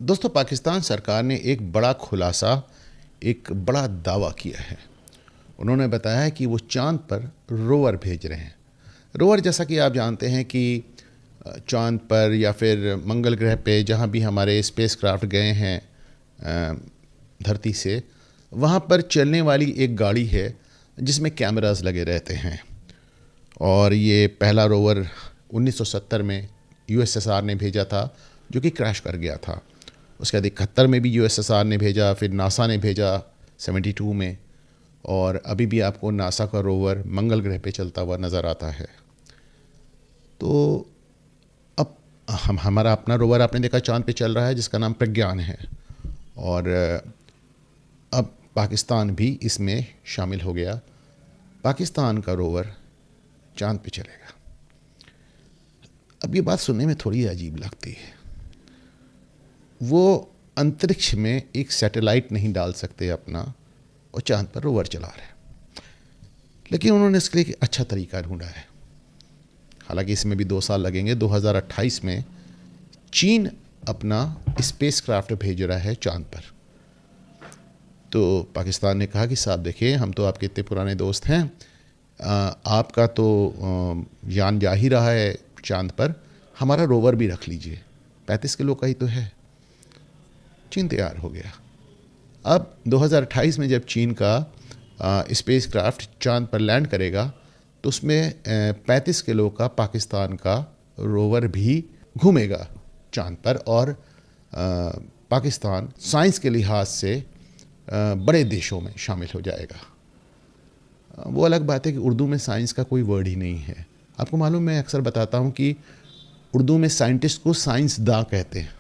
दोस्तों, पाकिस्तान सरकार ने एक बड़ा खुलासा, एक बड़ा दावा किया है। उन्होंने बताया है कि वो चांद पर रोवर भेज रहे हैं। रोवर, जैसा कि आप जानते हैं कि चांद पर या फिर मंगल ग्रह पे जहाँ भी हमारे स्पेस क्राफ्ट गए हैं धरती से, वहाँ पर चलने वाली एक गाड़ी है जिसमें कैमरास लगे रहते हैं। और ये पहला रोवर 1970 में यूएसएसआर ने भेजा था, जो कि क्रैश कर गया था। उसके बाद 71 में भी यूएसएसआर ने भेजा, फिर नासा ने भेजा 72 में, और अभी भी आपको नासा का रोवर मंगल ग्रह पे चलता हुआ नज़र आता है। तो अब हमारा अपना रोवर आपने देखा चांद पे चल रहा है, जिसका नाम प्रज्ञान है, और अब पाकिस्तान भी इसमें शामिल हो गया। पाकिस्तान का रोवर चांद पे चलेगा। अब ये बात सुनने में थोड़ी अजीब लगती है। वो अंतरिक्ष में एक सैटेलाइट नहीं डाल सकते अपना, और चांद पर रोवर चला रहे हैं। लेकिन उन्होंने इसके लिए एक अच्छा तरीका ढूंढा है। हालांकि इसमें भी 2 साल लगेंगे। 2028 में चीन अपना स्पेस क्राफ्ट भेज रहा है चांद पर। तो पाकिस्तान ने कहा कि साहब देखिए, हम तो आपके इतने पुराने दोस्त हैं, आपका तो यान जा ही रहा है चांद पर, हमारा रोवर भी रख लीजिए, 35 किलो का ही तो है। चीन तैयार हो गया। अब 2028 में जब चीन का स्पेस क्राफ्ट चांद पर लैंड करेगा, तो उसमें 35 किलो का पाकिस्तान का रोवर भी घूमेगा चांद पर, और पाकिस्तान साइंस के लिहाज से बड़े देशों में शामिल हो जाएगा। वो अलग बात है कि उर्दू में साइंस का कोई वर्ड ही नहीं है। आपको मालूम, मैं अक्सर बताता हूँ कि उर्दू में साइंटिस्ट को साइंसदां कहते हैं।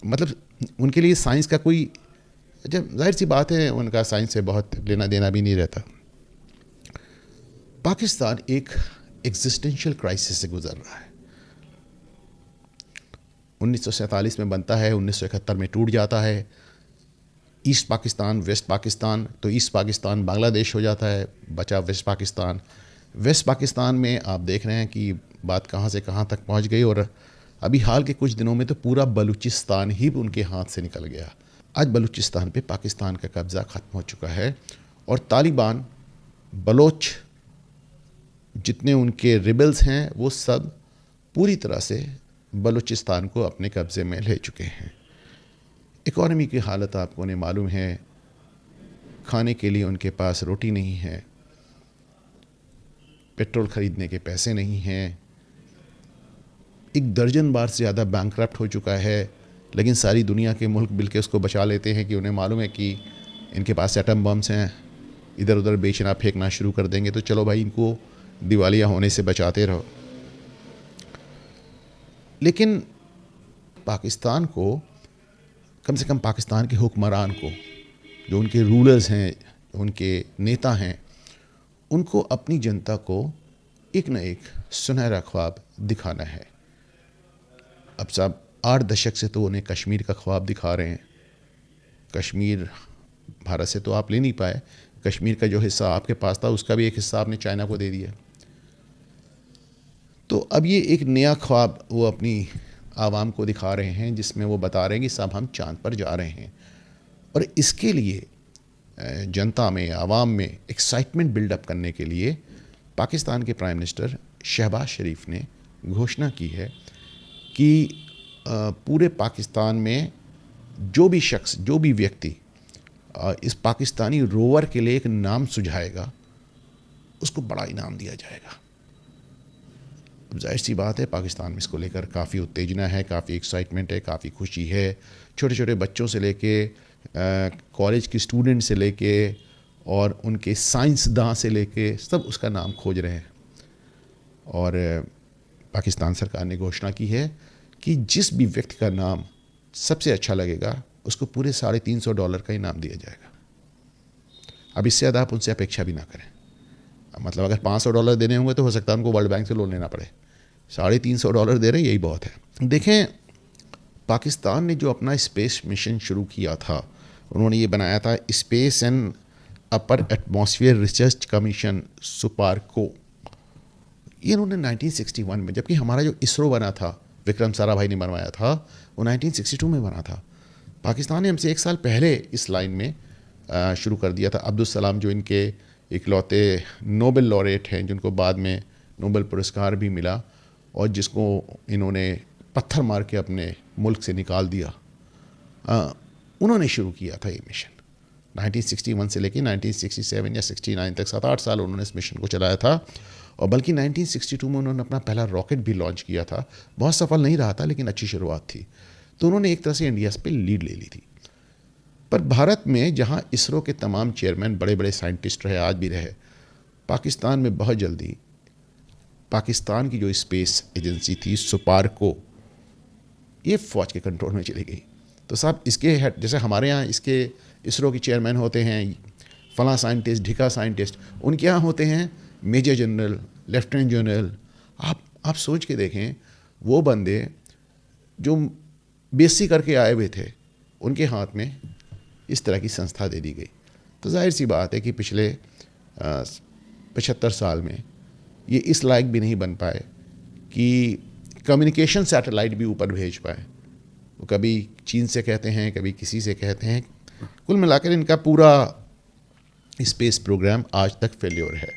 मतलब उनके लिए साइंस का कोई, जब जाहिर सी बात है उनका साइंस से बहुत लेना देना भी नहीं रहता। पाकिस्तान एक एग्जिस्टेंशियल क्राइसिस से गुजर रहा है। 1947 में बनता है, 1971 में टूट जाता है। ईस्ट पाकिस्तान, वेस्ट पाकिस्तान, तो ईस्ट पाकिस्तान बांग्लादेश हो जाता है, बचा वेस्ट पाकिस्तान। वेस्ट पाकिस्तान में आप देख रहे हैं कि बात कहाँ से कहाँ तक पहुँच गई, और अभी हाल के कुछ दिनों में तो पूरा बलूचिस्तान ही उनके हाथ से निकल गया। आज बलूचिस्तान पे पाकिस्तान का कब्ज़ा ख़त्म हो चुका है, और तालिबान, बलोच, जितने उनके रिबल्स हैं, वो सब पूरी तरह से बलूचिस्तान को अपने कब्ज़े में ले चुके हैं। इकॉनमी की हालत आपको ने मालूम है, खाने के लिए उनके पास रोटी नहीं है, पेट्रोल ख़रीदने के पैसे नहीं हैं। 1 दर्जन बार से ज़्यादा बैंकक्रप्ट हो चुका है, लेकिन सारी दुनिया के मुल्क मिलकर उसको बचा लेते हैं कि उन्हें मालूम है कि इनके पास एटम बम्स हैं, इधर उधर बेचना फेंकना शुरू कर देंगे, तो चलो भाई इनको दिवालिया होने से बचाते रहो। लेकिन पाकिस्तान को, कम से कम पाकिस्तान के हुक्मरान को, जो उनके रूलर्स हैं, उनके नेता हैं, उनको अपनी जनता को एक न एक सुनहरा ख्वाब दिखाना है। अब साहब 8 दशक से तो उन्हें कश्मीर का ख्वाब दिखा रहे हैं। कश्मीर भारत से तो आप ले नहीं पाए। कश्मीर का जो हिस्सा आपके पास था, उसका भी एक हिस्सा आपने चाइना को दे दिया। तो अब ये एक नया ख्वाब वो अपनी आवाम को दिखा रहे हैं, जिसमें वो बता रहे हैं कि साहब हम चांद पर जा रहे हैं। और इसके लिए जनता में, आवाम में एक्साइटमेंट बिल्डअप करने के लिए पाकिस्तान के प्राइम मिनिस्टर शहबाज शरीफ ने घोषणा की है कि पूरे पाकिस्तान में जो भी शख्स, जो भी व्यक्ति इस पाकिस्तानी रोवर के लिए एक नाम सुझाएगा, उसको बड़ा इनाम दिया जाएगा। जाहिर सी बात है, पाकिस्तान में इसको लेकर काफ़ी उत्तेजना है, काफ़ी एक्साइटमेंट है, काफ़ी खुशी है। छोटे छोटे बच्चों से लेके, कॉलेज के स्टूडेंट से लेके, और उनके साइंसदां से लेके, सब उसका नाम खोज रहे हैं। और पाकिस्तान सरकार ने घोषणा की है कि जिस भी व्यक्ति का नाम सबसे अच्छा लगेगा, उसको पूरे $350 का इनाम दिया जाएगा। अब इससे ज़्यादा आप उनसे अपेक्षा भी ना करें। मतलब अगर $500 देने होंगे तो हो सकता है उनको वर्ल्ड बैंक से लोन लेना पड़े। $350 दे रहे, यही बहुत है। देखें, पाकिस्तान ने जो अपना स्पेस मिशन शुरू किया था, उन्होंने ये बनाया था space and upper atmosphere research commission, SUPARCO. ये इन्होंने 1961 में, जबकि हमारा जो इसरो बना था, विक्रम साराभाई ने बनवाया था, वो 1962 में बना था। पाकिस्तान ने हमसे 1 साल पहले इस लाइन में शुरू कर दिया था। अब्दुल सलाम जो इनके इकलौते नोबेल लॉरेट हैं, जिनको बाद में नोबेल पुरस्कार भी मिला और जिसको इन्होंने पत्थर मार के अपने मुल्क से निकाल दिया, उन्होंने शुरू किया था ये मिशन 1961 से लेकर 1967 या 69 तक। 7-8 साल उन्होंने इस मिशन को चलाया था। और बल्कि 1962 में उन्होंने अपना पहला रॉकेट भी लॉन्च किया था। बहुत सफल नहीं रहा था, लेकिन अच्छी शुरुआत थी। तो उन्होंने एक तरह से इंडिया पे लीड ले ली थी। पर भारत में जहां इसरो के तमाम चेयरमैन बड़े बड़े साइंटिस्ट रहे, आज भी रहे, पाकिस्तान में बहुत जल्दी पाकिस्तान की जो स्पेस एजेंसी थी सुपारको, ये फ़ौज के कंट्रोल में चली गई। तो साहब इसके हेड, जैसे हमारे यहाँ इसके इसरो के चेयरमैन होते हैं फलां साइंटिस्ट, ढिका साइंटिस्ट, उनके यहाँ होते हैं मेजर जनरल, लेफ्टिनेंट जनरल। आप सोच के देखें, वो बंदे जो बीएससी करके आए हुए थे, उनके हाथ में इस तरह की संस्था दे दी गई। तो जाहिर सी बात है कि पिछले 75 साल में ये इस लायक भी नहीं बन पाए कि कम्युनिकेशन सैटेलाइट भी ऊपर भेज पाए। वो कभी चीन से कहते हैं, कभी किसी से कहते हैं। कुल मिलाकर इनका पूरा स्पेस प्रोग्राम आज तक फेल्योर है।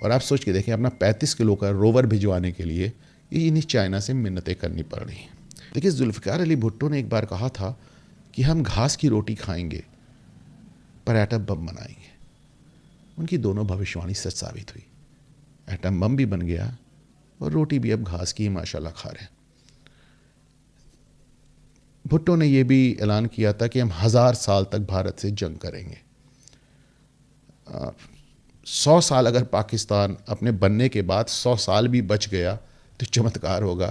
और आप सोच के देखें, अपना 35 किलो का रोवर भिजवाने के लिए ये इन्हीं चाइना से मिन्नतें करनी पड़ रही हैं। देखिए, जुल्फ़िकार अली भुट्टो ने एक बार कहा था कि हम घास की रोटी खाएंगे पर एटम बम बनाएंगे। उनकी दोनों भविष्यवाणी सच साबित हुई। एटम बम भी बन गया और रोटी भी अब घास की ही माशाल्लाह खा रहे हैं। भुट्टो ने यह भी ऐलान किया था कि हम 1000 साल तक भारत से जंग करेंगे। 100 साल अगर पाकिस्तान अपने बनने के बाद 100 साल भी बच गया तो चमत्कार होगा।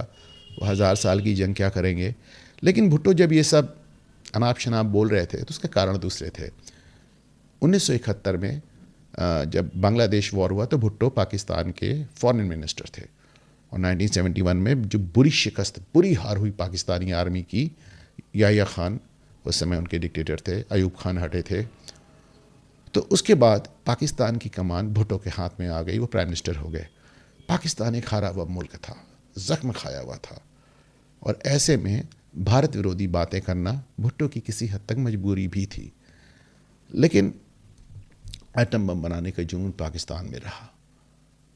वो 1000 साल की जंग क्या करेंगे। लेकिन भुट्टो जब ये सब अनाप शनाप बोल रहे थे तो उसके कारण दूसरे थे। 1971 में जब बांग्लादेश वॉर हुआ तो भुट्टो पाकिस्तान के फॉरेन मिनिस्टर थे। और 1971 में जो बुरी शिकस्त, बुरी हार हुई पाकिस्तानी आर्मी की, याह्या खान उस समय उनके डिक्टेटर थे, अयूब खान हटे थे, तो उसके बाद पाकिस्तान की कमान भुट्टो के हाथ में आ गई। वो प्राइम मिनिस्टर हो गए। पाकिस्तान एक हारा हुआ मुल्क था, जख्म खाया हुआ था। और ऐसे में भारत विरोधी बातें करना भुट्टो की किसी हद तक मजबूरी भी थी। लेकिन एटम बम बनाने का जुनून पाकिस्तान में रहा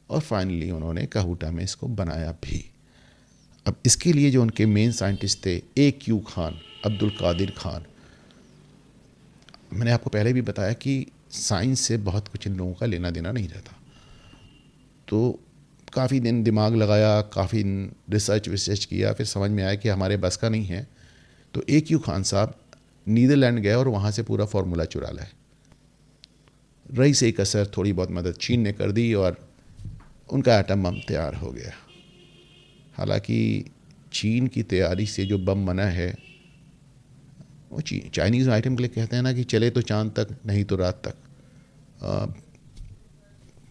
और फाइनली उन्होंने काहूटा में इसको बनाया भी। अब इसके लिए जो उनके मेन साइंटिस्ट थे, AQ खान, अब्दुल कादिर खान, मैंने आपको पहले भी बताया कि साइंस से बहुत कुछ इन लोगों का लेना देना नहीं रहता। तो काफ़ी दिन दिमाग लगाया, काफ़ी रिसर्च किया, फिर समझ में आया कि हमारे बस का नहीं है। तो AQ खान साहब नीदरलैंड गए और वहाँ से पूरा फार्मूला चुरा लाए। रही से एक असर, थोड़ी बहुत मदद चीन ने कर दी और उनका एटम बम तैयार हो गया। हालांकि चीन की तैयारी से जो बम बना है वो चाइनीज़ आइटम के लिए कहते हैं ना कि चले तो चांद तक, नहीं तो रात तक।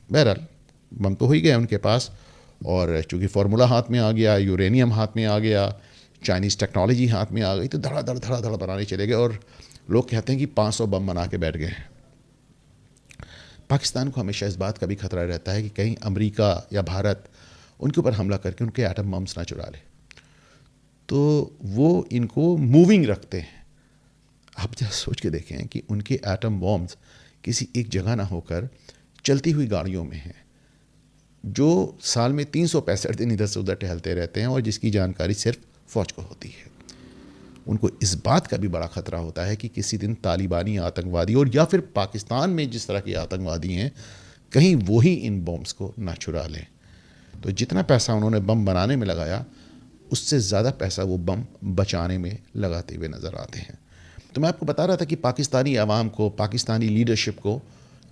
बहरहाल बम तो हो ही गया उनके पास। और चूँकि फार्मूला हाथ में आ गया, यूरेनियम हाथ में आ गया, चाइनीज़ टेक्नोलॉजी हाथ में आ गई, तो धड़ाधड़ बनाने चले गए। और लोग कहते हैं कि 500 बम बना के बैठ गए। पाकिस्तान को हमेशा इस बात का भी खतरा रहता है कि कहीं अमेरिका या भारत उनके ऊपर हमला करके उनके एटम बम्स ना चुरा ले। तो वो इनको मूविंग रखते हैं। आप जरा सोच के देखें कि उनके एटम बॉम्ब्स किसी एक जगह ना होकर चलती हुई गाड़ियों में हैं, जो साल में 365 दिन इधर से उधर टहलते रहते हैं और जिसकी जानकारी सिर्फ फ़ौज को होती है। उनको इस बात का भी बड़ा ख़तरा होता है कि किसी दिन तालिबानी आतंकवादी और या फिर पाकिस्तान में जिस तरह के आतंकवादी हैं, कहीं वो ही इन बॉम्ब्स को ना चुरा लें। तो जितना पैसा उन्होंने बम बनाने में लगाया, उससे ज़्यादा पैसा वो बम बचाने में लगाते हुए नज़र आते हैं। तो मैं आपको बता रहा था कि पाकिस्तानी आवाम को, पाकिस्तानी लीडरशिप को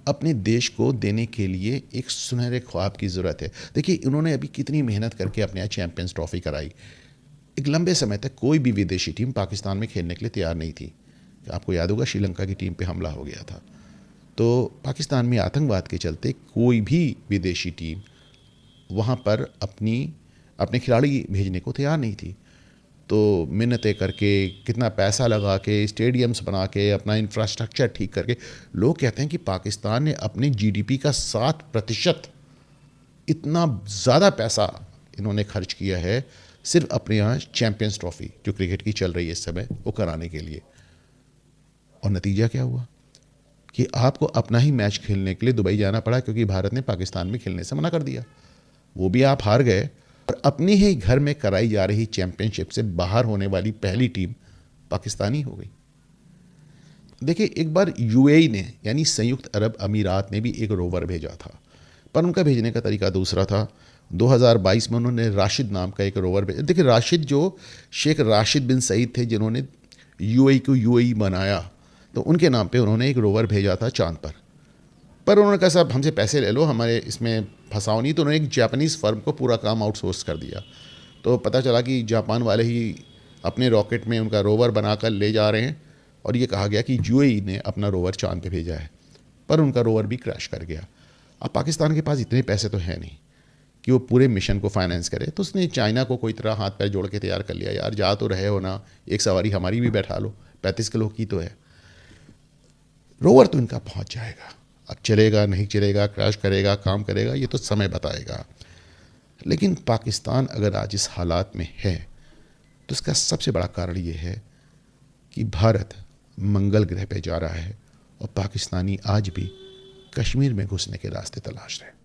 अपने देश को देने के लिए एक सुनहरे ख्वाब की ज़रूरत है। देखिए, इन्होंने अभी कितनी मेहनत करके अपने यहाँ चैम्पियंस ट्रॉफ़ी कराई। एक लंबे समय तक कोई भी विदेशी टीम पाकिस्तान में खेलने के लिए तैयार नहीं थी। आपको याद होगा श्रीलंका की टीम पे हमला हो गया था। तो पाकिस्तान में आतंकवाद के चलते कोई भी विदेशी टीम वहाँ पर अपने खिलाड़ी भेजने को तैयार नहीं थी। तो मिन्नतें करके, कितना पैसा लगा के, स्टेडियम्स बना के, अपना इंफ्रास्ट्रक्चर ठीक करके, लोग कहते हैं कि पाकिस्तान ने अपने GDP का 7% इतना ज़्यादा पैसा इन्होंने खर्च किया है सिर्फ अपने यहाँ चैंपियंस ट्रॉफी जो क्रिकेट की चल रही है इस समय वो कराने के लिए। और नतीजा क्या हुआ कि आपको अपना ही मैच खेलने के लिए दुबई जाना पड़ा, क्योंकि भारत ने पाकिस्तान में खेलने से मना कर दिया। वो भी आप हार गए और अपने ही घर में कराई जा रही चैंपियनशिप से बाहर होने वाली पहली टीम पाकिस्तानी हो गई। देखिए, एक बार यूएई ने यानी संयुक्त अरब अमीरात ने भी एक रोवर भेजा था, पर उनका भेजने का तरीका दूसरा था। 2022 में उन्होंने राशिद नाम का एक रोवर भेजा। देखिए, राशिद जो शेख राशिद बिन सईद थे जिन्होंने यूएई को यूएई बनाया, तो उनके नाम पे उन्होंने एक रोवर भेजा था चांद पर उन्होंने कहा साहब हमसे पैसे ले लो, हमारे इसमें फंसाओ नहीं। तो उन्होंने एक जापानीज़ फर्म को पूरा काम आउटसोर्स कर दिया। तो पता चला कि जापान वाले ही अपने रॉकेट में उनका रोवर बनाकर ले जा रहे हैं, और ये कहा गया कि यूएई ने अपना रोवर चांद पे भेजा है, पर उनका रोवर भी क्रैश कर गया। अब पाकिस्तान के पास इतने पैसे तो है नहीं कि वो पूरे मिशन को फाइनेंस करे, तो उसने चाइना को कोई तरह हाथ पैर जोड़ के तैयार कर लिया, यार जा तो रहे हो ना, एक सवारी हमारी भी बैठा लो, 35 किलो की तो है। रोवर तो इनका पहुंच जाएगा, अब चलेगा नहीं चलेगा, क्रैश करेगा, काम करेगा, ये तो समय बताएगा। लेकिन पाकिस्तान अगर आज इस हालात में है तो इसका सबसे बड़ा कारण ये है कि भारत मंगल ग्रह पे जा रहा है और पाकिस्तानी आज भी कश्मीर में घुसने के रास्ते तलाश रहे हैं।